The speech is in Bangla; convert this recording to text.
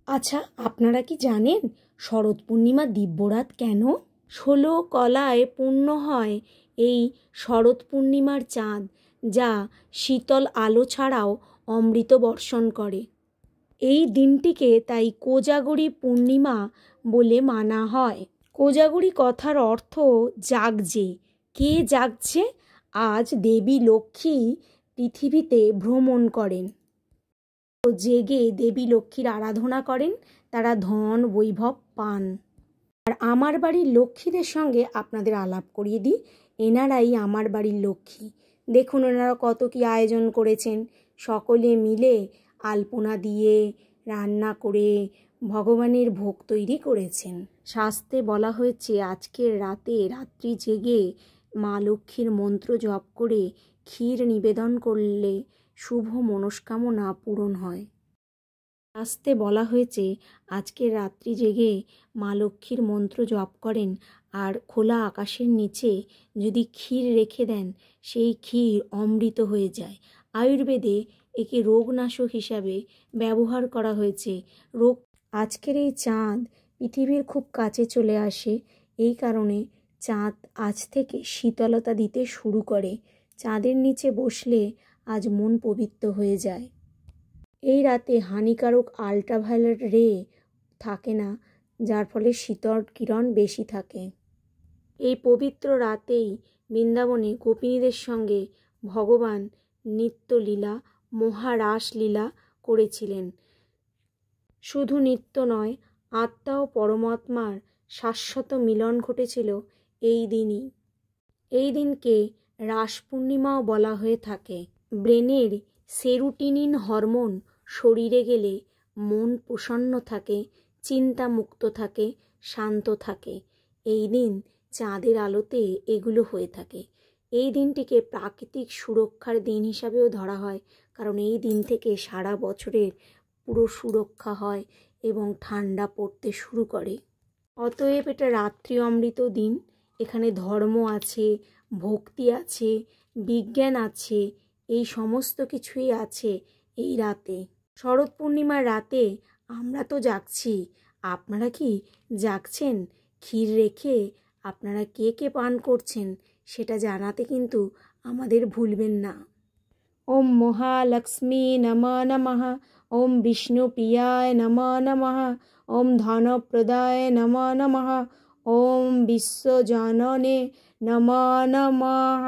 আচ্ছা, আপনারা কি জানেন শরৎ পূর্ণিমা দিব্যরাত কেন? 16 কলায় পূর্ণ হয় এই শরৎ পূর্ণিমার চাঁদ, যা শীতল আলো ছাড়াও অমৃত বর্ষণ করে। এই দিনটিকে তাই কোজাগরী পূর্ণিমা বলে মানা হয়। কোজাগরী কথার অর্থ জাগছে। কে জাগছে? আজ দেবী লক্ষ্মী পৃথিবীতে ভ্রমণ করেন। জেগে দেবী লক্ষ্মীর আরাধনা করেন, তারা ধন বৈভব পান। আর আমার বাড়ির লক্ষ্মীদের সঙ্গে আপনাদের আলাপ করিয়ে দিই, এনারাই আমার বাড়ির লক্ষ্মী। দেখুন এনারা কত কি আয়োজন করেছেন, সকলে মিলে আলপনা দিয়ে রান্না করে ভগবানের ভোগ তৈরি করেছেন। শাস্ত্রে বলা হয়েছে আজকের রাত্রি জেগে মা লক্ষ্মীর মন্ত্র জপ করে ক্ষীর নিবেদন করলে শুভ মনস্কামনা পূরণ হয়। শাস্ত্রে বলা হয়েছে আজকের রাত্রি জেগে মা লক্ষ্মীর মন্ত্র জপ করেন আর খোলা আকাশের নিচে যদি ক্ষীর রেখে দেন, সেই ক্ষীর অমৃত হয়ে যায়। আয়ুর্বেদে একে রোগনাশক হিসাবে ব্যবহার করা হয়েছে। আজকের এই চাঁদ পৃথিবীর খুব কাছে চলে আসে, এই কারণে চাঁদ আজ থেকে শীতলতা দিতে শুরু করে। চাঁদের নিচে বসলে আজ মন পবিত্র হয়ে যায়। এই রাতে হানিকারক আল্ট্রাভায়োলেট রে থাকে না, যার ফলে শীতল কিরণ বেশি থাকে। এই পবিত্র রাতেই বৃন্দাবনে গোপিনীদের সঙ্গে ভগবান নিত্যলীলা মহারাস লীলা করেছিলেন। শুধু নৃত্য নয়, আত্মা ও পরমাত্মার শাশ্বত মিলন ঘটেছিল এই দিনই। এই দিনকে রাস পূর্ণিমাও বলা হয়ে থাকে। ব্রেনের সেরোটোনিন হরমোন শরীরে গেলে মন প্রসন্ন থাকে, চিন্তামুক্ত থাকে, শান্ত থাকে। এই দিন চাঁদের আলোতে এগুলো হয়ে থাকে। এই দিনটিকে প্রাকৃতিক সুরক্ষার দিন হিসাবেও ধরা হয়, কারণ এই দিন থেকে সারা বছরের পুরো সুরক্ষা হয় এবং ঠান্ডা পড়তে শুরু করে। অতএব এটা রাত্রি অমৃত দিন। এখানে ধর্ম আছে, ভক্তি আছে, বিজ্ঞান আছে, এই সমস্ত কিছুই আছে এই রাতে। শরৎ পূর্ণিমার রাতে আমরা তো জাগছি, আপনারা কি জাগছেন? ক্ষীর রেখে আপনারা কে কে পান করছেন সেটা জানাতে কিন্তু আমাদের ভুলবেন না। ওম মহালক্ষ্মী নমঃ নমঃ, ওম বিষ্ণুপ্রিয়ায় নমঃ নমঃ, ওম ধনপ্রদায় নমঃ নমঃ, ওম বিশ্বজননে নমঃ নমঃ।